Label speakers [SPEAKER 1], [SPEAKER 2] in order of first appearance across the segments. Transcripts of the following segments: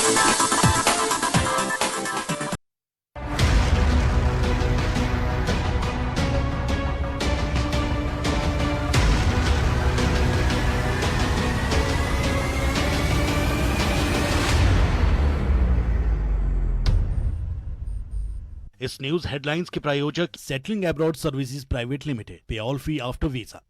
[SPEAKER 1] इस news headlines के प्रायोजक settling abroad services private limited, पे ऑल फी आफ्टर वीजा।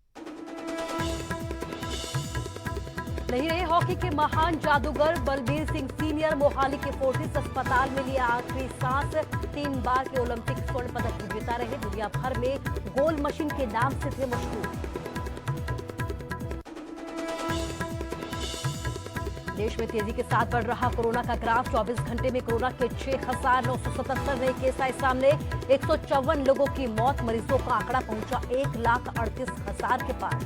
[SPEAKER 2] नहीं रहे हॉकी के महान जादूगर बलबीर सिंह सीनियर, मोहाली के फोर्टिस अस्पताल में लिया आखिरी सांस। 3 बार के ओलंपिक स्वर्ण पदक विजेता रहे, दुनिया भर में गोल मशीन के नाम से थे मशहूर। देश में तेजी के साथ बढ़ रहा कोरोना का ग्राफ, 24 घंटे में कोरोना के 6,977 नए केस आए सामने। 154 लोगों की मौत, मरीजों का आंकड़ा पहुंचा 1,38,000 के पार।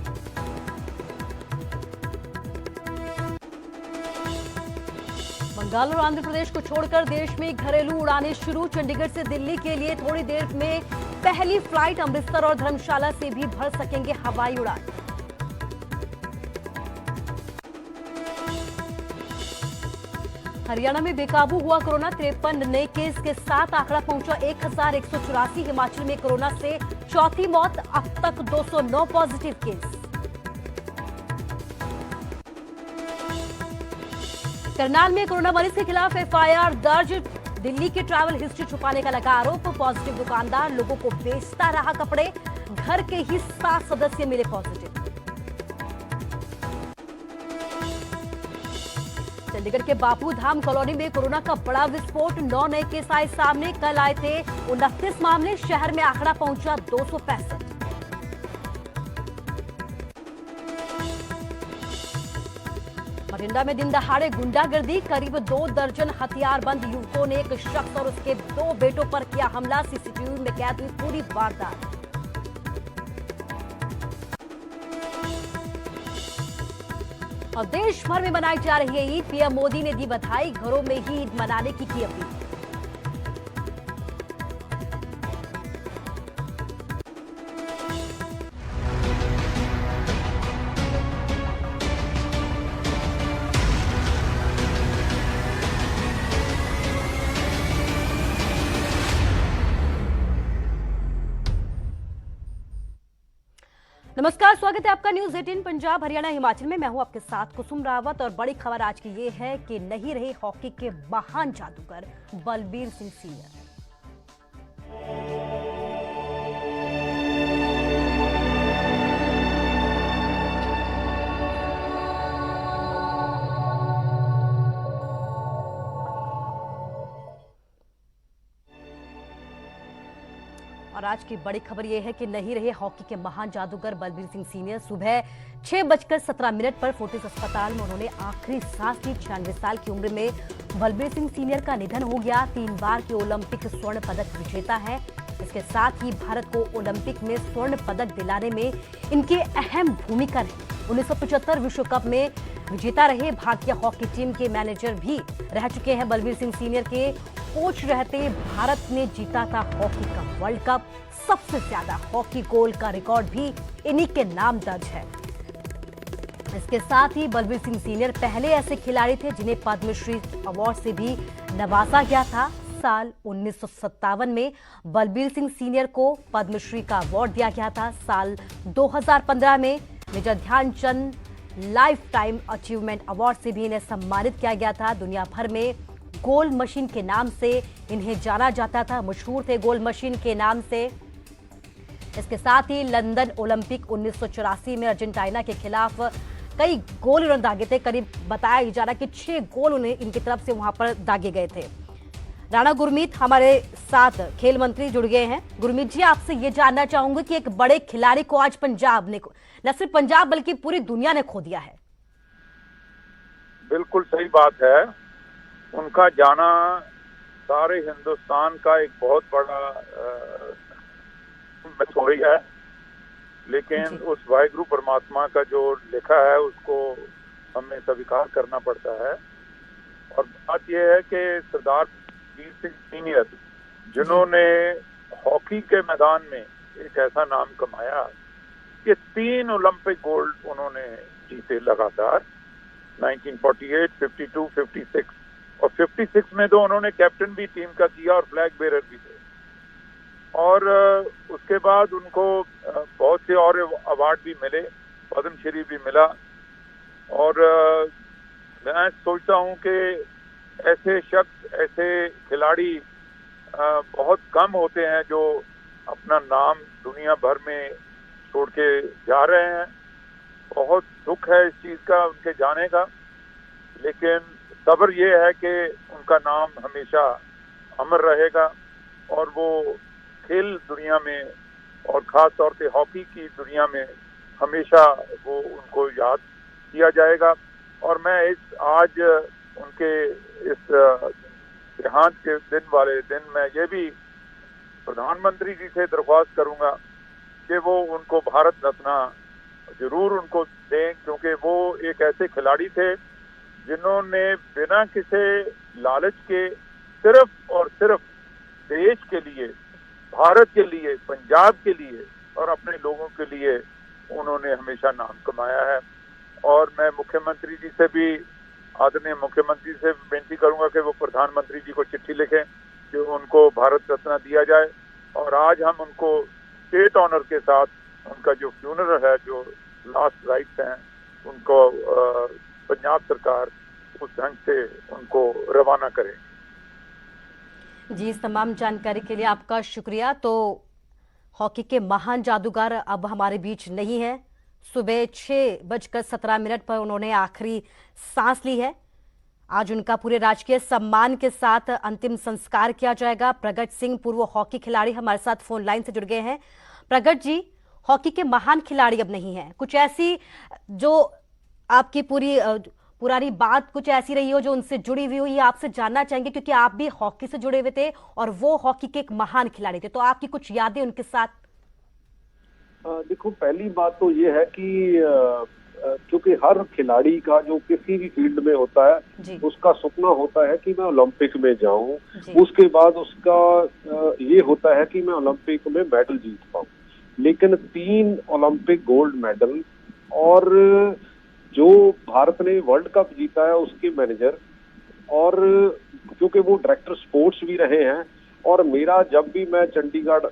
[SPEAKER 2] बंगाल और आंध्र प्रदेश को छोड़कर देश में घरेलू उड़ानें शुरू। चंडीगढ़ से दिल्ली के लिए थोड़ी देर में पहली फ्लाइट, अमृतसर और धर्मशाला से भी भर सकेंगे हवाई उड़ान। हरियाणा में बेकाबू हुआ कोरोना, 53 नए केस के साथ आंकड़ा पहुंचा 1,184। हिमाचल में कोरोना से चौथी मौत, अब तक 209 पॉजिटिव केस। करनाल में कोरोना मरीज के खिलाफ एफआईआर दर्ज। दिल्ली की ट्रैवल हिस्ट्री छुपाने का लगा आरोप। पॉजिटिव दुकानदार लोगों को बेचता रहा कपड़े, घर के ही 7 सदस्य मिले पॉजिटिव। चंडीगढ़ के बापू धाम कॉलोनी में कोरोना का बड़ा विस्फोट, 9 नए केस आए सामने। कल आए थे 29 मामले, शहर में आंकड़ा पहुंचा 265। बठिंडा में दिन दहाड़े गुंडागर्दी, करीब 2 दर्जन हथियारबंद युवकों ने एक शख्स और उसके 2 बेटों पर किया हमला। सीसीटीवी में कैद हुई पूरी वारदात। और देश भर में मनाई जा रही है ईद, पीएम मोदी ने दी बधाई, घरों में ही ईद मनाने की अपील। नमस्कार, स्वागत है आपका न्यूज 18 पंजाब हरियाणा हिमाचल में। मैं हूं आपके साथ कुसुम रावत और बड़ी खबर आज की ये है कि नहीं रहे हॉकी के महान जादूगर बलबीर सिंह सीनियर। और आज की बड़ी खबर यह है कि नहीं रहे हॉकी के महान जादूगर बलबीर सिंह सीनियर। सुबह 6:17 पर फोर्टिस अस्पताल में उन्होंने आखिरी सांस ली। 96 साल की उम्र में बलबीर सिंह सीनियर का निधन हो गया। 3 बार के ओलंपिक स्वर्ण पदक विजेता है। इसके साथ ही भारत को ओलंपिक में स्वर्ण पदक दिलाने में इनकी अहम भूमिका रही। 1975 विश्व कप में विजेता रहे। भारतीय हॉकी टीम के मैनेजर भी रह चुके हैं। बलबीर सिंह सीनियर के कोच रहते भारत ने जीता था हॉकी का वर्ल्ड कप। सबसे ज्यादा हॉकी गोल का रिकॉर्ड भी इन्हीं के नाम दर्ज है। इसके साथ ही बलबीर सिंह सीनियर पहले ऐसे खिलाड़ी थे जिन्हें पद्मश्री अवार्ड से भी नवाजा गया था। साल 1957 में बलबीर सिंह सीनियर को पद्मश्री का अवार्ड दिया गया था। साल 2015 में Major Dhyan Chand life time achievement award से भी इन्हें सम्मानित किया गया था। दुनिया भर में गोल मशीन के नाम से इन्हें जाना जाता था, मशहूर थे गोल मशीन के नाम से। इसके साथ ही लंदन ओलंपिक 1984 में अर्जेंटीना के खिलाफ कई गोल उन्होंने दागे थे। करीब बताया जा रहा है कि 6 गोल उन्हें इनकी तरफ से वहां पर दागे गए थे। राणा गुरमीत हमारे साथ खेल मंत्री जुड़ गए हैं। गुरमीत जी, आपसे ये जानना चाहूंगी कि एक बड़े खिलाड़ी को आज पंजाब ने, न सिर्फ पंजाब बल्कि पूरी दुनिया ने खो दिया है।
[SPEAKER 3] बिल्कुल सही बात है। उनका जाना सारे हिंदुस्तान का एक बहुत बड़ा मिसोरी है, लेकिन उस वाहिगुरु परमात्मा का जो लिखा है उसको हमें स्वीकार करना पड़ता है। और बात यह है कि सरदार वीर सिंह सीनियर, जिन्होंने हॉकी के मैदान में एक ऐसा नाम कमाया कि 3 ओलंपिक गोल्ड उन्होंने जीते लगातार, 1948, 52, 56 और 56 में तो उन्होंने कैप्टन भी टीम का किया और फ्लैग बेरर भी थे। और उसके बाद उनको बहुत से और अवार्ड भी मिले, पद्मश्री भी मिला। और मैं सोचता हूं कि ऐसे शख्स, ऐसे खिलाड़ी बहुत कम होते हैं जो अपना नाम दुनिया भर में छोड़ के जा रहे हैं। बहुत दुख है इस चीज का, उनके जाने का, लेकिन सब्र ये है कि उनका नाम हमेशा अमर रहेगा और वो खेल दुनिया में और खास तौर से हॉकी की दुनिया में हमेशा वो उनको याद किया जाएगा। और मैं आज उनके इस देहांत के दिन वाले दिन मैं ये भी प्रधानमंत्री जी से दरख्वास्त करूंगा कि वो उनको भारत रत्न जरूर उनको दें, क्योंकि वो एक ऐसे खिलाड़ी थे जिन्होंने बिना किसी लालच के सिर्फ और सिर्फ देश के लिए, भारत के लिए, पंजाब के लिए और अपने लोगों के लिए उन्होंने हमेशा नाम कमाया है। और मैं मुख्यमंत्री जी से भी, आदरणीय मुख्यमंत्री से विनती करूंगा कि वो प्रधानमंत्री जी को चिट्ठी लिखें कि उनको भारत रत्न दिया जाए। और आज हम उनको स्टेट ऑनर के साथ उनका जो फ्यूनरल है, जो लास्ट राइट्स हैं, उनको पंजाब सरकार उस ढंग से उनको रवाना करे।
[SPEAKER 2] जी, इस तमाम जानकारी के लिए आपका शुक्रिया। तो हॉकी के महान जादूगर अब हमारे बीच नहीं है। सुबह 6:17 पर उन्होंने आखिरी सांस ली है। आज उनका पूरे राजकीय सम्मान के साथ अंतिम संस्कार किया जाएगा। प्रगट सिंह, पूर्व हॉकी खिलाड़ी, हमारे साथ फोन लाइन से जुड़ गए हैं। प्रगट जी, हॉकी के महान खिलाड़ी अब नहीं है, कुछ ऐसी जो आपकी पुरानी बात कुछ ऐसी रही हो जो उनसे जुड़ी हुई हो, ये आपसे जानना चाहेंगे, क्योंकि आप भी हॉकी से जुड़े हुए थे और वो हॉकी के एक महान खिलाड़ी थे, तो आपकी कुछ यादें उनके साथ।
[SPEAKER 4] देखो, पहली बात तो ये है कि क्योंकि हर खिलाड़ी का जो किसी भी फील्ड में होता है उसका सपना होता है कि मैं ओलंपिक में जाऊं। उसके बाद उसका ये होता है कि मैं ओलंपिक में मेडल जीत पाऊं। लेकिन 3 ओलंपिक गोल्ड मेडल और जो भारत ने वर्ल्ड कप जीता है उसके मैनेजर, और क्योंकि वो डायरेक्टर स्पोर्ट्स भी रहे हैं, और मेरा जब भी मैं चंडीगढ़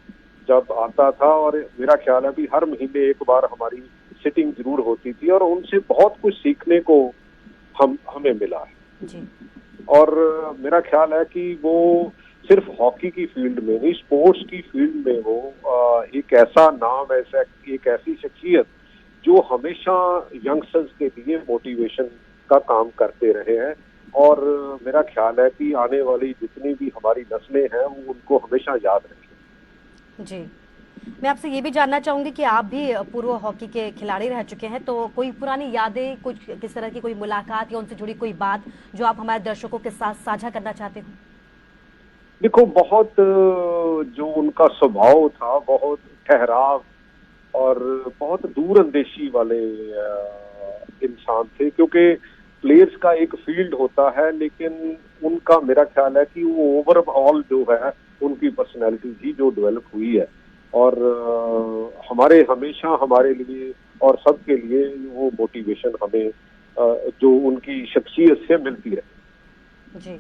[SPEAKER 4] जब आता था, और मेरा ख्याल है भी हर महीने एक बार हमारी सिटिंग जरूर होती थी, और उनसे बहुत कुछ सीखने को हमें मिला है
[SPEAKER 2] जी।
[SPEAKER 4] और मेरा ख्याल है कि वो सिर्फ हॉकी की फील्ड में नहीं, स्पोर्ट्स की फील्ड में वो एक ऐसा नाम, ऐसा एक ऐसी शख्सियत जो हमेशा यंगस्टर्स के लिए मोटिवेशन का काम करते रहे हैं। और मेरा ख्याल है कि आने वाली जितनी भी हमारी नस्लें हैं वो उनको हमेशा याद रखें।
[SPEAKER 2] जी, मैं आपसे ये भी जानना चाहूंगी कि आप भी पूर्व हॉकी के खिलाड़ी रह चुके हैं, तो कोई पुरानी यादें, कुछ किस तरह की कोई मुलाकात या उनसे जुड़ी कोई बात जो आप हमारे दर्शकों के साथ साझा करना चाहते हो?
[SPEAKER 4] देखो, बहुत जो उनका स्वभाव था, बहुत ठहराव और बहुत दूरअंदेशी वाले इंसान थे, क्योंकि प्लेयर्स का एक फील्ड होता है, लेकिन उनका मेरा ख्याल है कि वो ओवरऑल जो है उनकी पर्सनैलिटी थी जो डेवलप हुई है, और हमेशा हमारे लिए और सबके लिए वो मोटिवेशन हमें जो उनकी शख्सियत से मिलती है।
[SPEAKER 2] जी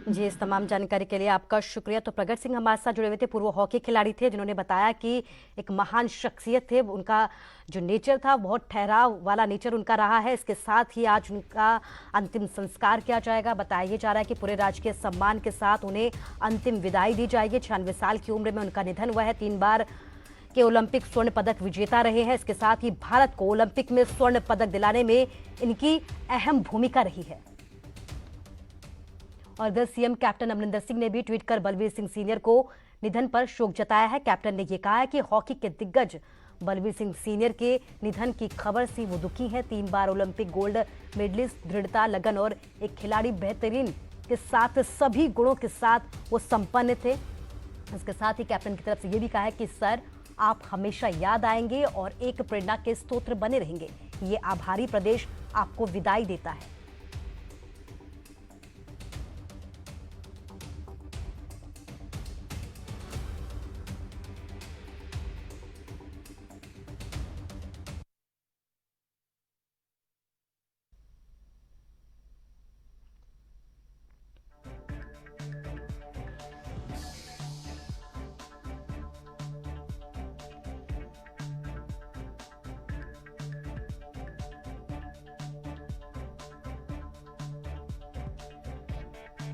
[SPEAKER 2] जी, इस तमाम जानकारी के लिए आपका शुक्रिया। तो प्रगट सिंह हमारे साथ जुड़े हुए थे, पूर्व हॉकी खिलाड़ी थे, जिन्होंने बताया कि एक महान शख्सियत थे। उनका जो नेचर था, बहुत ठहराव वाला नेचर उनका रहा है। इसके साथ ही आज उनका अंतिम संस्कार किया जाएगा। बताया जा रहा है कि पूरे राजकीय सम्मान के साथ उन्हें अंतिम विदाई दी जाएगी। 96 साल की उम्र में उनका निधन हुआ है। 3 बार के ओलंपिक स्वर्ण पदक विजेता रहे हैं। इसके साथ ही भारत को ओलंपिक में स्वर्ण पदक दिलाने में इनकी अहम भूमिका रही है। और इधर सीएम कैप्टन अमरिंदर सिंह ने भी ट्वीट कर बलबीर सिंह सीनियर को निधन पर शोक जताया है। कैप्टन ने यह कहा है कि हॉकी के दिग्गज बलबीर सिंह सीनियर के निधन की खबर से वो दुखी है। 3 बार ओलंपिक गोल्ड मेडलिस्ट, दृढ़ता, लगन और एक खिलाड़ी बेहतरीन के साथ सभी गुणों के साथ वो संपन्न थे। इसके साथ ही कैप्टन की तरफ से ये भी कहा है कि सर, आप हमेशा याद आएंगे और एक प्रेरणा के स्रोत बने रहेंगे। ये आभारी प्रदेश आपको विदाई देता है।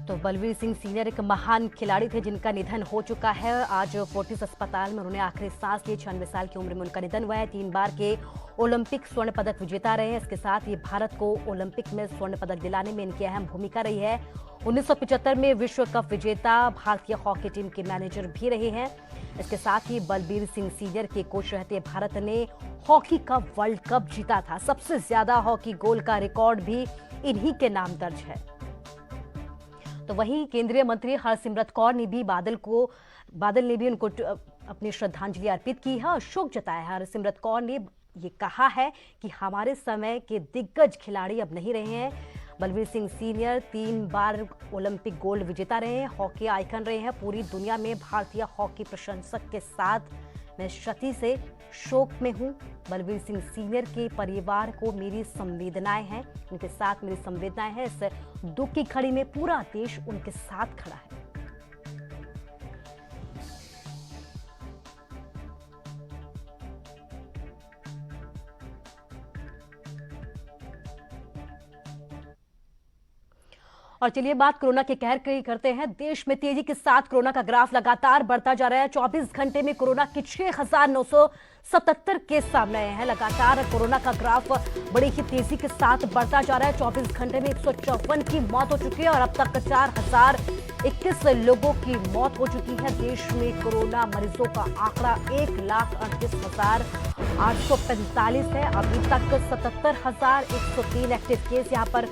[SPEAKER 2] तो बलबीर सिंह सीनियर एक महान खिलाड़ी थे जिनका निधन हो चुका है। आज फोर्टिस अस्पताल में उन्होंने आखिरी सांस ली। 96 साल की उम्र में उनका निधन हुआ है। 3 बार के ओलंपिक स्वर्ण पदक विजेता रहे हैं। इसके साथ ही भारत को ओलंपिक में स्वर्ण पदक दिलाने में इनकी अहम भूमिका रही है। 1975 में विश्व कप विजेता भारतीय हॉकी टीम के मैनेजर भी रहे हैं। इसके साथ ही बलबीर सिंह सीनियर के कोच रहते भारत ने हॉकी का वर्ल्ड कप जीता था। सबसे ज्यादा हॉकी गोल का रिकॉर्ड भी इन्हीं के नाम दर्ज है। तो वहीं केंद्रीय मंत्री हरसिमरत कौर ने भी बादल ने भी उनको अपनी श्रद्धांजलि अर्पित की है और शोक जताया है। हरसिमरत कौर ने ये कहा है कि हमारे समय के दिग्गज खिलाड़ी अब नहीं रहे हैं। बलबीर सिंह सीनियर 3 बार ओलंपिक गोल्ड विजेता रहे हैं, हॉकी आइकन रहे हैं। पूरी दुनिया में भारतीय हॉकी प्रशंसक के साथ मैं क्षति से शोक में हूं। बलबीर सिंह सीनियर के परिवार को मेरी संवेदनाएं हैं, उनके साथ मेरी संवेदनाएं हैं। इस दुख की घड़ी में पूरा देश उनके साथ खड़ा है। और चलिए बात कोरोना के कहर की करते हैं। देश में तेजी के साथ कोरोना का ग्राफ लगातार बढ़ता जा रहा है। 24 घंटे में कोरोना के 6,977 केस सामने आए हैं। लगातार कोरोना का ग्राफ बड़ी ही तेजी के साथ बढ़ता जा रहा है। 24 घंटे में 154 की मौत हो चुकी है और अब तक 4,021 लोगों की मौत हो चुकी है। देश में कोरोना मरीजों का आंकड़ा 1,38,845 है। अभी तक 77,103 एक्टिव केस यहाँ पर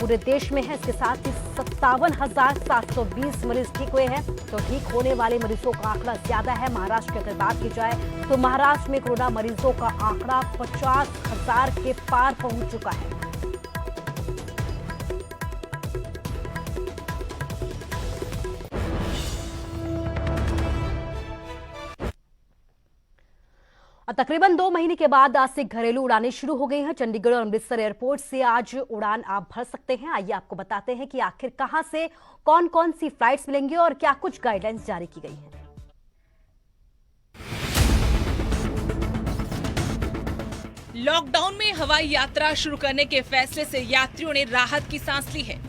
[SPEAKER 2] पूरे देश में है। इसके साथ ही 57,720 मरीज ठीक हुए हैं। तो ठीक होने वाले मरीजों का आंकड़ा ज्यादा है। महाराष्ट्र की अगर बात की जाए तो महाराष्ट्र में कोरोना मरीजों का आंकड़ा 50,000 के पार पहुंच चुका है। और तकरीबन 2 महीने के बाद आज से घरेलू उड़ानें शुरू हो गई हैं। चंडीगढ़ और अमृतसर एयरपोर्ट से आज उड़ान आप भर सकते हैं। आइए आपको बताते हैं कि आखिर कहां से कौन कौन सी फ्लाइट्स मिलेंगी और क्या कुछ गाइडलाइंस जारी की गई हैं।
[SPEAKER 5] लॉकडाउन में हवाई यात्रा शुरू करने के फैसले से यात्रियों ने राहत की सांस ली है।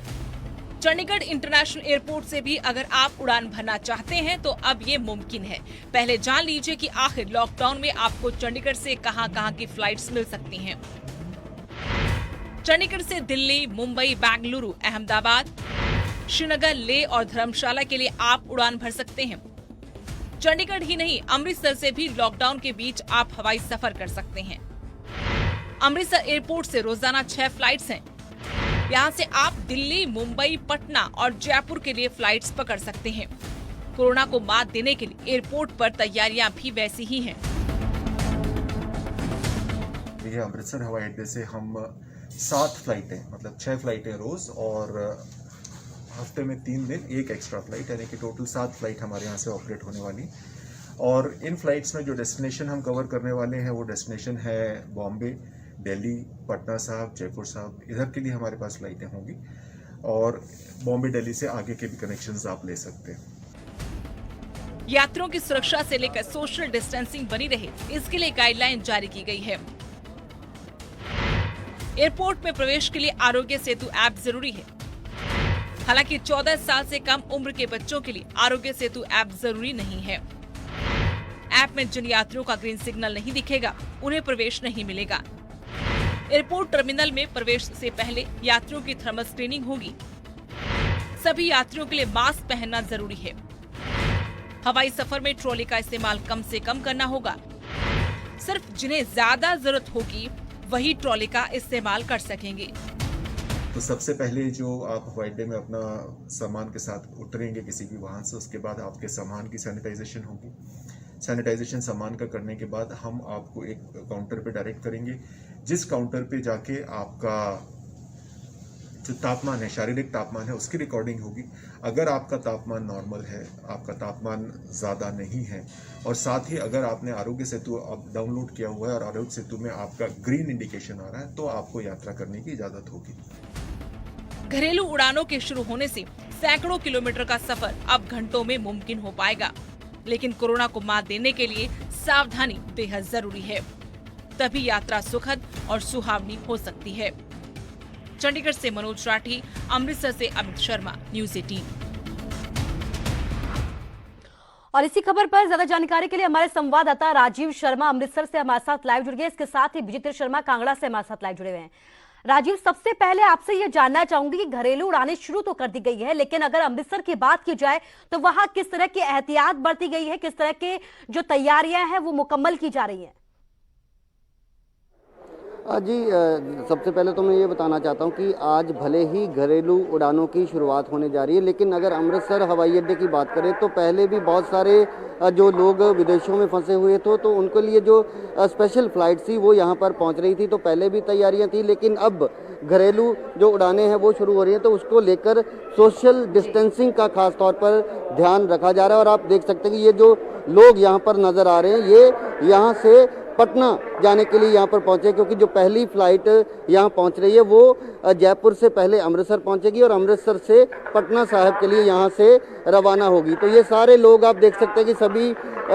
[SPEAKER 5] चंडीगढ़ इंटरनेशनल एयरपोर्ट से भी अगर आप उड़ान भरना चाहते हैं तो अब ये मुमकिन है। पहले जान लीजिए कि आखिर लॉकडाउन में आपको चंडीगढ़ से कहां-कहां की फ्लाइट्स मिल सकती हैं। चंडीगढ़ से दिल्ली, मुंबई, बेंगलुरु, अहमदाबाद, श्रीनगर, लेह और धर्मशाला के लिए आप उड़ान भर सकते हैं। चंडीगढ़ ही नहीं, अमृतसर से भी लॉकडाउन के बीच आप हवाई सफर कर सकते हैं। अमृतसर एयरपोर्ट से रोजाना 6 फ्लाइट्स हैं। यहाँ से आप दिल्ली, मुंबई, पटना और जयपुर के लिए फ्लाइट्स पकड़ सकते हैं। कोरोना को मात देने के लिए एयरपोर्ट पर तैयारियां भी वैसी ही हैं।
[SPEAKER 6] ये अमृतसर हवाई अड्डे से हम 7 फ्लाइटें, मतलब 6 फ्लाइटें रोज और हफ्ते में 3 दिन 1 एक्स्ट्रा फ्लाइट, यानी कि टोटल 7 फ्लाइट हमारे यहाँ से ऑपरेट होने वाली। और इन फ्लाइट्स में जो डेस्टिनेशन हम कवर करने वाले हैं वो डेस्टिनेशन है बॉम्बे, दिल्ली, पटना साहब, जयपुर साहब, इधर के लिए हमारे पास फ्लाइटें होंगी। और बॉम्बे, दिल्ली से आगे के भी कनेक्शंस आप ले सकते हैं।
[SPEAKER 5] यात्रियों की सुरक्षा से लेकर सोशल डिस्टेंसिंग बनी रहे, इसके लिए गाइडलाइन जारी की गई है। एयरपोर्ट में प्रवेश के लिए आरोग्य सेतु ऐप जरूरी है। हालांकि 14 साल से कम उम्र के बच्चों के लिए आरोग्य सेतु ऐप जरूरी नहीं है। ऐप में जिन यात्रियों का ग्रीन सिग्नल नहीं दिखेगा, उन्हें प्रवेश नहीं मिलेगा। एयरपोर्ट टर्मिनल में प्रवेश से पहले यात्रियों की थर्मल स्क्रीनिंग होगी। सभी यात्रियों के लिए मास्क पहनना जरूरी है। हवाई सफर में ट्रॉली का इस्तेमाल कम से कम करना होगा। सिर्फ जिन्हें ज्यादा जरूरत होगी वही ट्रॉली का इस्तेमाल कर सकेंगे।
[SPEAKER 6] तो सबसे पहले जो आप हवाई अड्डे में अपना सामान के साथ उतरेंगे किसी भी वाहन से, उसके बाद आपके सामान की सैनिटाइजेशन होगी। सैनिटाइजेशन सामान का करने के बाद हम आपको एक काउंटर पे डायरेक्ट करेंगे, जिस काउंटर पे जाके आपका जो तापमान है, शारीरिक तापमान है, उसकी रिकॉर्डिंग होगी। अगर आपका तापमान नॉर्मल है, आपका तापमान ज़्यादा नहीं है, और साथ ही अगर आपने आरोग्य सेतु डाउनलोड किया हुआ है और आरोग्य सेतु में आपका ग्रीन इंडिकेशन आ रहा है, तो आपको यात्रा करने की इजाज़त होगी।
[SPEAKER 5] घरेलू उड़ानों के शुरू होने से सैकड़ों किलोमीटर का सफर अब घंटों में मुमकिन हो पाएगा। लेकिन कोरोना को मात देने के लिए सावधानी बेहद जरूरी है, तभी यात्रा सुखद और सुहावनी हो सकती है। चंडीगढ़ से मनोज राठी, अमृतसर से अमित शर्मा, न्यूज़ 18।
[SPEAKER 2] और इसी खबर पर ज्यादा जानकारी के लिए हमारे संवाददाता राजीव शर्मा अमृतसर से हमारे साथ लाइव जुड़ गए। इसके साथ ही विचित्र शर्मा कांगड़ा से हमारे साथ लाइव जुड़े हुए हैं। राजीव, सबसे पहले आपसे यह जानना चाहूंगी कि घरेलू उड़ानें शुरू तो कर दी गई है, लेकिन अगर अमृतसर की बात की जाए तो वहां किस तरह की एहतियात बरती गई है, किस तरह के जो तैयारियां हैं वो मुकम्मल की जा रही हैं?
[SPEAKER 7] जी, सबसे पहले तो मैं ये बताना चाहता हूँ कि आज भले ही घरेलू उड़ानों की शुरुआत होने जा रही है, लेकिन अगर अमृतसर हवाई अड्डे की बात करें तो पहले भी बहुत सारे जो लोग विदेशों में फंसे हुए थे तो उनके लिए जो स्पेशल फ्लाइट थी वो यहाँ पर पहुँच रही थी। तो पहले भी तैयारियाँ थी, लेकिन अब घरेलू जो उड़ानें हैं वो शुरू हो रही हैं, तो उसको लेकर सोशल डिस्टेंसिंग का खास तौर पर ध्यान रखा जा रहा है। और आप देख सकते हैं कि ये जो लोग यहाँ पर नज़र आ रहे हैं ये यहाँ से पटना जाने के लिए यहाँ पर पहुँचे, क्योंकि जो पहली फ्लाइट यहाँ पहुँच रही है वो जयपुर से पहले अमृतसर पहुँचेगी और अमृतसर से पटना साहिब के लिए यहाँ से रवाना होगी। तो ये सारे लोग आप देख सकते हैं कि सभी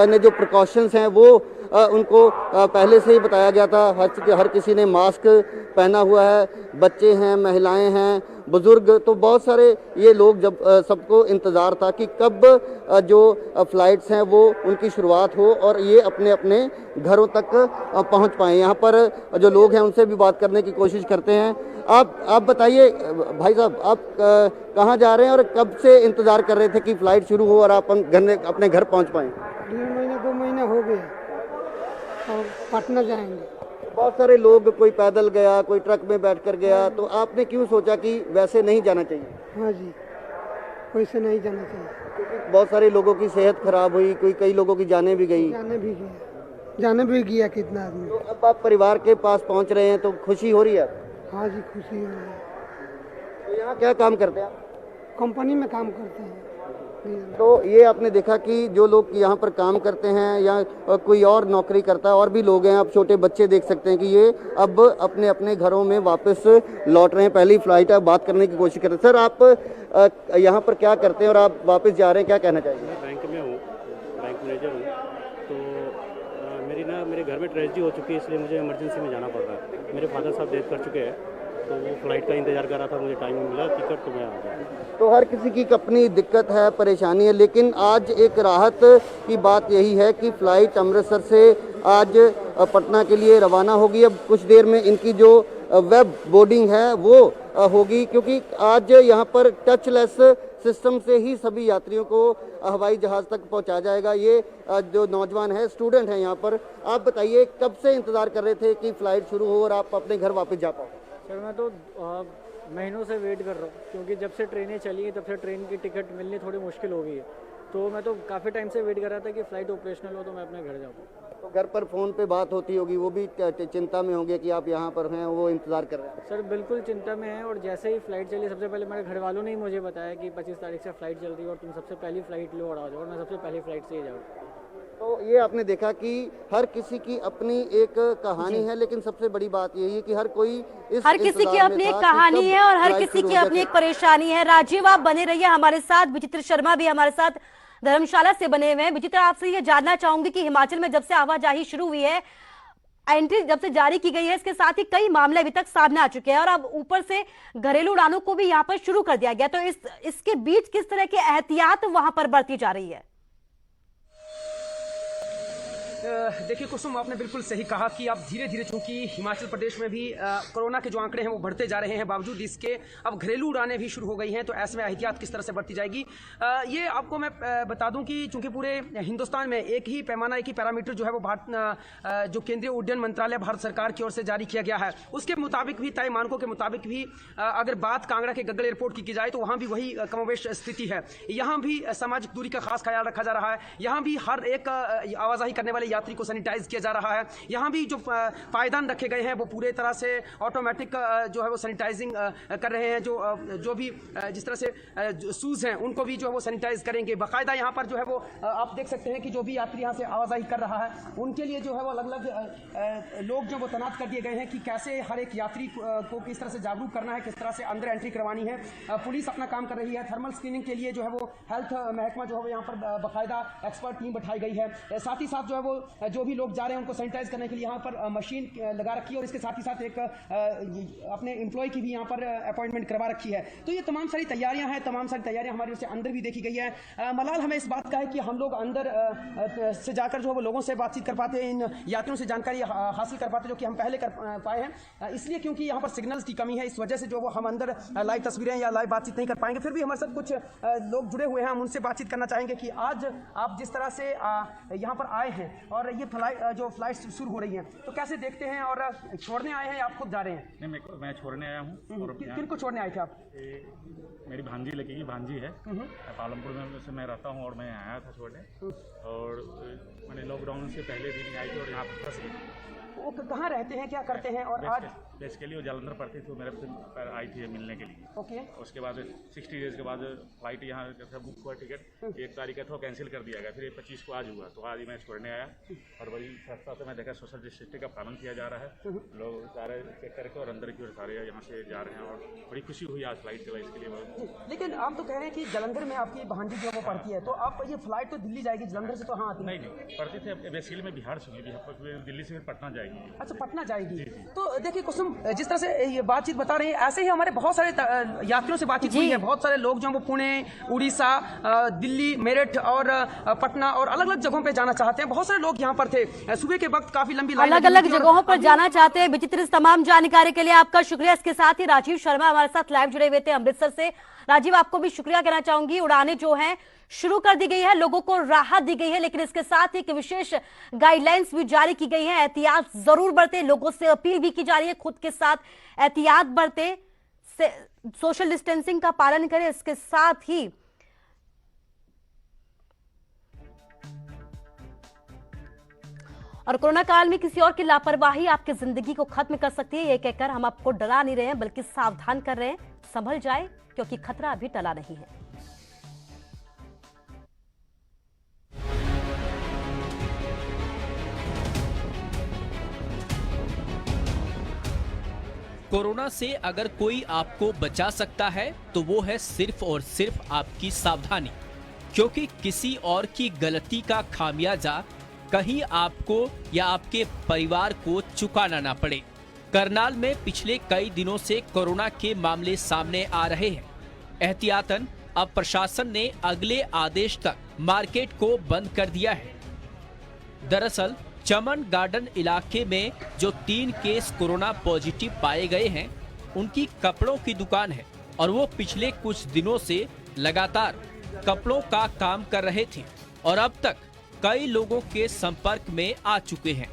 [SPEAKER 7] ने जो प्रिकॉशंस हैं वो उनको पहले से ही बताया गया था। हर किसी ने मास्क पहना हुआ है, बच्चे हैं, महिलाएं हैं, बुजुर्ग, तो बहुत सारे ये लोग जब सबको इंतज़ार था कि कब जो फ्लाइट्स हैं वो उनकी शुरुआत हो और ये अपने अपने घरों तक पहुंच पाएँ। यहाँ पर जो लोग हैं उनसे भी बात करने की कोशिश करते हैं। आप बताइए भाई साहब, आप कहाँ जा रहे हैं और कब से इंतज़ार कर रहे थे कि फ़्लाइट शुरू हो और आप अपने घर पहुँच पाएँ?
[SPEAKER 8] 1.5 महीने 2 महीने हो गए और पटना जाएंगे।
[SPEAKER 7] बहुत सारे लोग, कोई पैदल गया, कोई ट्रक में बैठकर गया, तो आपने क्यों सोचा कि वैसे नहीं जाना चाहिए?
[SPEAKER 8] हाँ जी, वैसे नहीं जाना चाहिए,
[SPEAKER 7] क्योंकि बहुत सारे लोगों की सेहत खराब हुई, कई लोगों की जानें भी गई।
[SPEAKER 8] जाने भी गया कितना आदमी।
[SPEAKER 7] तो अब आप परिवार के पास पहुंच रहे हैं तो खुशी हो रही है?
[SPEAKER 8] हाँ जी, खुशी हो रही है।
[SPEAKER 7] तो यहाँ क्या काम करते हैं आप?
[SPEAKER 8] कंपनी में काम करते हैं।
[SPEAKER 7] तो ये आपने देखा कि जो लोग यहाँ पर काम करते हैं या कोई और नौकरी करता है, और भी लोग हैं, आप छोटे बच्चे देख सकते हैं कि ये अब अपने अपने घरों में वापस लौट रहे हैं। पहली फ्लाइट है, बात करने की कोशिश करते हैं। सर, आप यहाँ पर क्या करते हैं और आप वापस जा रहे हैं, क्या कहना चाहिए?
[SPEAKER 9] मैं बैंक में हूँ, बैंक मैनेजर हूँ। तो मेरे घर में ट्रेजेडी हो चुकी है, इसलिए मुझे इमरजेंसी में जाना पड़ रहा है। मेरे फादर साहब डेथ कर चुके हैं, तो वो फ्लाइट का इंतज़ार कर रहा था, मुझे टाइम मिला टिकट, तो मैं आ गया।
[SPEAKER 7] तो हर किसी की अपनी दिक्कत है, परेशानी है, लेकिन आज एक राहत की बात यही है कि फ़्लाइट अमृतसर से आज पटना के लिए रवाना होगी। अब कुछ देर में इनकी जो वेब बोर्डिंग है वो होगी, क्योंकि आज यहाँ पर टचलेस सिस्टम से ही सभी यात्रियों को हवाई जहाज़ तक पहुँचाया जाएगा। ये जो नौजवान है, स्टूडेंट हैं यहाँ पर, आप बताइए कब से इंतज़ार कर रहे थे कि फ़्लाइट शुरू हो और आप अपने घर वापस जा पाओ?
[SPEAKER 10] सर, मैं तो महीनों से वेट कर रहा हूँ, क्योंकि जब से ट्रेनें चली हैं तब से ट्रेन की टिकट मिलनी थोड़ी मुश्किल हो गई है। तो मैं तो काफ़ी टाइम से वेट कर रहा था कि फ़्लाइट ऑपरेशनल हो तो मैं अपने घर जाऊँ।
[SPEAKER 7] तो घर पर फ़ोन पे बात होती होगी, वो भी चिंता में होंगे कि आप यहाँ पर हैं, वो इंतज़ार कर रहे हैं?
[SPEAKER 10] सर, बिल्कुल चिंता में है। और जैसे ही फ़्लाइट चली, सबसे पहले मेरे घर वालों ने ही मुझे बताया कि 25 तारीख से फ़्लाइट चल रही है और तुम सबसे पहली फ़्लाइट लो और आ जाओ, और मैं सबसे पहली फ़्लाइट से ही जाऊँ।
[SPEAKER 7] तो ये आपने देखा कि हर किसी की अपनी एक कहानी है, लेकिन सबसे बड़ी बात यही है कि हर किसी की अपनी एक कहानी है और हर किसी की अपनी एक परेशानी है। राजीव, आप बने रहिए हमारे साथ। विचित्र शर्मा भी हमारे साथ धर्मशाला से बने हुए हैं। विचित्र, आपसे ये जानना चाहूंगी कि हिमाचल में जब से आवाजाही शुरू हुई है, एंट्री जब से जारी की गई है, इसके साथ ही कई मामले अभी तक सामने आ चुके हैं और अब ऊपर से घरेलू उड़ानों को भी यहाँ पर शुरू कर दिया गया, तो इसके बीच किस तरह की एहतियात वहां पर बरती जा रही है?
[SPEAKER 11] देखिए कुसुम, आपने बिल्कुल सही कहा कि अब धीरे धीरे चूंकि हिमाचल प्रदेश में भी कोरोना के जो आंकड़े हैं वो बढ़ते जा रहे हैं, बावजूद इसके अब घरेलू उड़ानें भी शुरू हो गई हैं। तो ऐसे में एहतियात किस तरह से बरती जाएगी, ये आपको मैं बता दूं कि चूंकि पूरे हिंदुस्तान में एक ही पैमाना, एक ही पैरामीटर जो है वो जो केंद्रीय उड्डयन मंत्रालय भारत सरकार की ओर से जारी किया गया है, उसके मुताबिक भी, तय मानकों के मुताबिक भी अगर बात कांगड़ा के गग्गल एयरपोर्ट की जाए तो वहाँ भी वही कमोवेश स्थिति है। यहाँ भी सामाजिक दूरी का खास ख्याल रखा जा रहा है। यहाँ भी हर एक आवाजाही करने वाले यात्री को सैनिटाइज किया जा रहा है। यहाँ भी जो पायदान रखे गए हैं वो पूरे तरह से ऑटोमेटिक जो है वो सैनिटाइजिंग कर रहे हैं। जो भी जिस तरह से शूज़ हैं उनको भी जो है वो सैनिटाइज करेंगे बाकायदा। यहाँ पर जो है वो आप देख सकते हैं कि जो भी यात्री यहाँ से आवाजाही कर रहा है उनके लिए जो है वो अलग अलग लोग जो वो तैनात कर दिए गए हैं कि कैसे हर एक यात्री को किस तरह से जागरूक करना है, किस तरह से अंदर एंट्री करवानी है। पुलिस अपना काम कर रही है। थर्मल स्क्रीनिंग के लिए जो है वो हेल्थ महकमा जो है यहाँ पर बाकायदा एक्सपर्ट टीम बैठाई गई है। साथ ही साथ जो है वो जो भी लोग जा रहे हैं उनको सैनिटाइज करने के लिए यहाँ पर मशीन लगा रखी है और इसके साथ ही साथ एक अपने एम्प्लॉय की भी यहाँ पर अपॉइंटमेंट करवा रखी है। तो ये तमाम सारी तैयारियां हैं, तमाम सारी तैयारियां हमारी ओर से अंदर भी देखी गई है। मलाल हमें इस बात का है कि हम लोग अंदर से जाकर जो है वो लोगों से बातचीत कर पाते हैं, इन यात्रियों से जानकारी हासिल कर पाते हैं, जो कि हम पहले कर पाए हैं। इसलिए क्योंकि यहाँ पर सिग्नल्स की कमी है, इस वजह से जो वो हम अंदर लाइव तस्वीरें या लाइव बातचीत नहीं कर पाएंगे। फिर भी हमारे साथ कुछ लोग जुड़े हुए हैं, हम उनसे बातचीत करना चाहेंगे कि आज आप जिस तरह से यहाँ पर आए हैं और ये फ्लाइट शुरू हो रही है तो कैसे देखते हैं, और छोड़ने आए हैं या आप खुद जा रहे हैं?
[SPEAKER 12] नहीं, मैं छोड़ने आया हूँ।
[SPEAKER 11] किन को छोड़ने आए थे आप?
[SPEAKER 12] मेरी भांजी लगेगी, भांजी है पालमपुर में, से मैं रहता हूँ और मैं आया था छोड़ने। और मैंने लॉकडाउन से पहले दिन आई थी और यहाँ पर फंस गई।
[SPEAKER 11] वो कहाँ रहते हैं, क्या करते हैं? और आज
[SPEAKER 12] बेसिकली वो जालंधर पड़ती थी, तो मेरे पर आई थी मिलने के लिए।
[SPEAKER 11] ओके।
[SPEAKER 12] उसके बाद 60 डेज के बाद फ्लाइट यहाँ बुक हुआ, टिकट 1 तारीख का था, कैंसिल कर दिया गया। फिर 25 को आज हुआ, तो आज मैं छोड़ने आया। और वही रास्ता से मैं देखा सोशल डिस्टेंसिंग का पालन किया जा रहा है, लोग सारे चेक करके और अंदर की ओर सारे यहाँ से जा रहे हैं और बड़ी खुशी हुई आज फ्लाइट के इसके लिए।
[SPEAKER 11] लेकिन आप तो कह रहे हैं कि जालंधर में आपकी भांजी जो वो पड़ती है, तो आप ये फ्लाइट तो दिल्ली जाएगी, जालंधर से तो हाँ आती है?
[SPEAKER 12] नहीं पड़ती थी, बेसिकली मैं बिहार से हूँ, दिल्ली से फिर पटना जाएगी।
[SPEAKER 11] अच्छा, पटना जाएगी। तो देखिए कुसुम, जिस तरह से ये बातचीत बता रहे हैं, ऐसे ही हमारे बहुत सारे यात्रियों से बातचीत हुई है। बहुत सारे लोग जो वो पुणे, उड़ीसा, दिल्ली, मेरठ और पटना और अलग अलग जगहों पे जाना चाहते हैं। बहुत सारे लोग यहाँ पर थे, सुबह के वक्त काफी लंबी लाइन,
[SPEAKER 2] अलग अलग जगहों पर जाना चाहते हैं। विचित्र इस तमाम जानकारी के लिए आपका शुक्रिया। इसके साथ ही राजीव शर्मा हमारे साथ लाइव जुड़े हुए थे अमृतसर से। राजीव, आपको भी शुक्रिया कहना चाहूंगी। उड़ानें जो हैं शुरू कर दी गई है, लोगों को राहत दी गई है, लेकिन इसके साथ ही एक विशेष गाइडलाइंस भी जारी की गई है। एहतियात जरूर बरतें, लोगों से अपील भी की जा रही है खुद के साथ एहतियात बरतें, सोशल डिस्टेंसिंग का पालन करें। इसके साथ ही और कोरोना काल में किसी और की लापरवाही आपकी जिंदगी को खत्म कर सकती है, ये कहकर हम आपको डरा नहीं रहे हैं बल्कि सावधान कर रहे हैं। संभल जाए क्योंकि खतरा अभी टला नहीं है।
[SPEAKER 13] कोरोना से अगर कोई आपको बचा सकता है तो वो है सिर्फ और सिर्फ आपकी सावधानी, क्योंकि किसी और की गलती का खामियाजा कहीं आपको या आपके परिवार को चुकाना ना पड़े। करनाल में पिछले कई दिनों से कोरोना के मामले सामने आ रहे हैं। एहतियातन अब प्रशासन ने अगले आदेश तक मार्केट को बंद कर दिया है। दरअसल चमन गार्डन इलाके में जो 3 केस कोरोना पॉजिटिव पाए गए हैं, उनकी कपड़ों की दुकान है और वो पिछले कुछ दिनों से लगातार कपड़ों का काम कर रहे थे और अब तक कई लोगों के संपर्क में आ चुके हैं।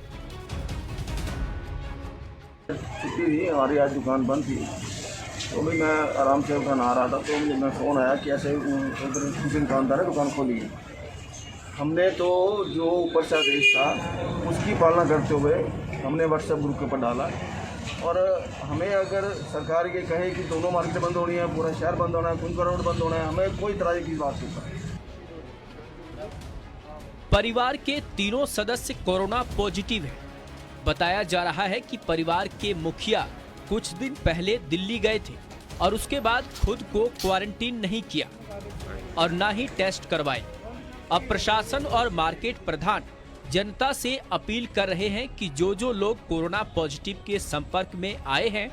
[SPEAKER 14] छुट्टी थी हमारी, आज दुकान बंद थी, तो भी मैं आराम से दुकान आ रहा था तो मुझे मैं फ़ोन आया कि ऐसे उधर दुकानदार है, दुकान खोली है। हमने तो जो ऊपर से आदेश था उसकी पालना करते हुए हमने व्हाट्सएप ग्रुप के ऊपर डाला। और हमें अगर सरकार ये कहे कि दोनों मार्केटें बंद होनी है, पूरा शहर बंद होना है, कुंका रोड बंद होना है, हमें कोई तरह की बात नहीं।
[SPEAKER 13] परिवार के तीनों सदस्य कोरोना पॉजिटिव हैं। बताया जा रहा है कि परिवार के मुखिया कुछ दिन पहले दिल्ली गए थे और उसके बाद खुद को क्वारंटीन नहीं किया और ना ही टेस्ट करवाए। अब प्रशासन और मार्केट प्रधान जनता से अपील कर रहे हैं कि जो लोग कोरोना पॉजिटिव के संपर्क में आए हैं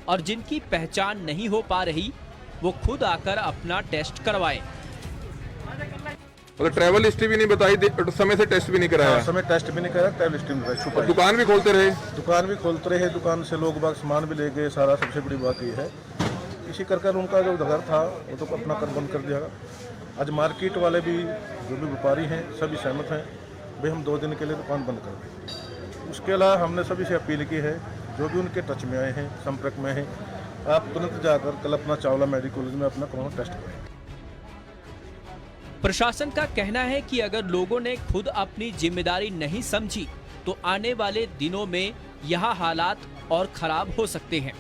[SPEAKER 13] और जिनकी पहचान नहीं हो पा रही, वो खुद आकर अपना टेस्ट करवाएं।
[SPEAKER 15] अगर ट्रैवल हिस्ट्री भी नहीं बताई, समय से टेस्ट भी नहीं कराया,
[SPEAKER 16] समय टेस्ट भी नहीं कराया, ट्रैवल हिस्ट्री नहीं छुपाई।
[SPEAKER 15] दुकान भी खोलते रहे,
[SPEAKER 16] दुकान से लोग बाग सामान भी ले गए सारा। सबसे बड़ी बात ये है, इसी कर उनका जो घर था वो तो अपना कर बंद कर दिया। आज मार्केट वाले भी जो भी व्यापारी हैं सभी सहमत हैं, भाई हम 2 दिन के लिए दुकान बंद कर दें। उसके अलावा हमने सभी से अपील की है, जो भी उनके टच में आए हैं, संपर्क में हैं, आप तुरंत जाकर कल अपना चावला मेडिकल कॉलेज में अपना कोरोना टेस्ट करें।
[SPEAKER 13] प्रशासन का कहना है कि अगर लोगों ने खुद अपनी जिम्मेदारी नहीं समझी तो आने वाले दिनों में यहाँ हालात और खराब हो सकते हैं।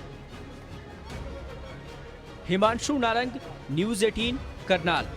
[SPEAKER 13] हिमांशु नारंग, न्यूज़ 18, करनाल।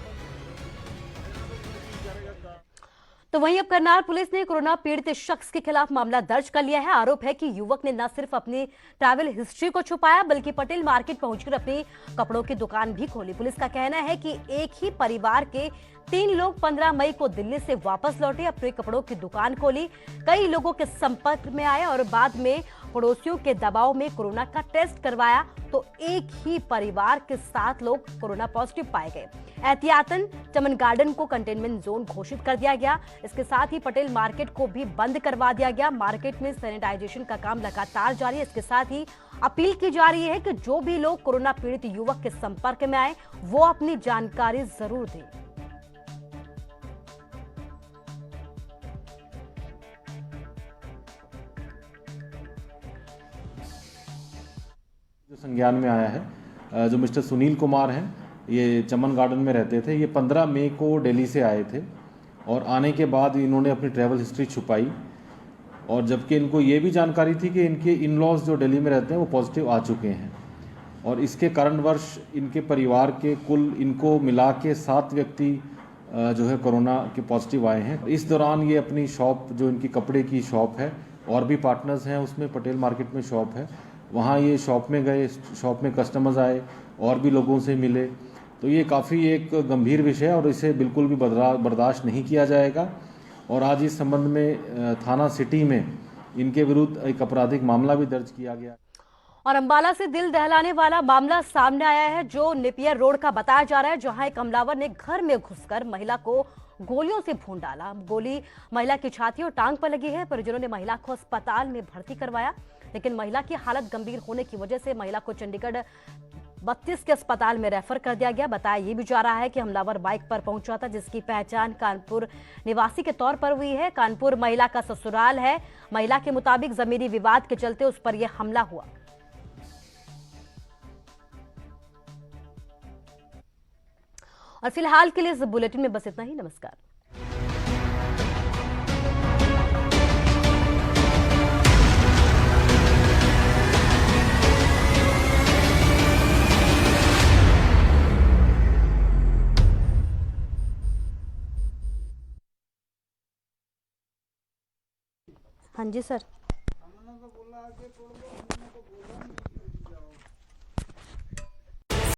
[SPEAKER 2] तो वहीं अब करनाल पुलिस ने कोरोना पीड़ित शख्स के खिलाफ मामला दर्ज कर लिया है। आरोप है कि युवक ने न सिर्फ अपनी ट्रैवल हिस्ट्री को छुपाया बल्कि पटेल मार्केट पहुंचकर अपनी कपड़ों की दुकान भी खोली। पुलिस का कहना है कि एक ही परिवार के 3 लोग 15 मई को दिल्ली से वापस लौटे, अपने कपड़ों की दुकान खोली, कई लोगों के संपर्क में आए और बाद में पड़ोसियों के दबाव में कोरोना का टेस्ट करवाया तो एक ही परिवार के 7 लोग कोरोना पॉजिटिव पाए गए। एहतियातन चमन गार्डन को कंटेनमेंट जोन घोषित कर दिया गया। इसके साथ ही पटेल मार्केट को भी बंद करवा दिया गया। मार्केट में सैनिटाइजेशन का काम लगातार जारी है। इसके साथ ही अपील की जा रही है कि जो भी लोग कोरोना पीड़ित युवक के संपर्क में आए वो अपनी जानकारी जरूर दें।
[SPEAKER 17] जो संज्ञान में आया है, जो मिस्टर सुनील कुमार हैं, ये चमन गार्डन में रहते थे। ये 15 मई को दिल्ली से आए थे और आने के बाद इन्होंने अपनी ट्रैवल हिस्ट्री छुपाई और जबकि इनको ये भी जानकारी थी कि इनके इन लॉज जो दिल्ली में रहते हैं वो पॉजिटिव आ चुके हैं और इसके कारणवश इनके परिवार के कुल इनको मिला के 7 व्यक्ति जो है कोरोना के पॉजिटिव आए हैं। इस दौरान ये अपनी शॉप, जो इनकी कपड़े की शॉप है, और भी पार्टनर्स हैं उसमें, पटेल मार्केट में शॉप है, वहाँ ये शॉप में गए, शॉप में कस्टमर्स आए और भी लोगों से मिले। तो ये काफ़ी एक गंभीर विषय है और इसे बिल्कुल भी बर्दाश्त नहीं किया जाएगा और आज इस संबंध में थाना सिटी में इनके विरुद्ध एक आपराधिक मामला भी दर्ज किया गया।
[SPEAKER 2] और अंबाला से दिल दहलाने वाला मामला सामने आया है जो नेपियर रोड का बताया जा रहा है, जहां एक हमलावर ने घर में घुसकर महिला को गोलियों से भून डाला। गोली महिला की छाती और टांग पर लगी है। परिजनों ने महिला को अस्पताल में भर्ती करवाया लेकिन महिला की हालत गंभीर होने की वजह से महिला को चंडीगढ़ 32 के अस्पताल में रेफर कर दिया गया। बताया ये भी जा रहा है कि हमलावर बाइक पर पहुंचा था जिसकी पहचान कानपुर निवासी के तौर पर हुई है। कानपुर महिला का ससुराल है। महिला के मुताबिक जमीनी विवाद के चलते उस पर यह हमला हुआ। और फिलहाल के लिए इस बुलेटिन में बस इतना ही। नमस्कार। हाँ जी सर।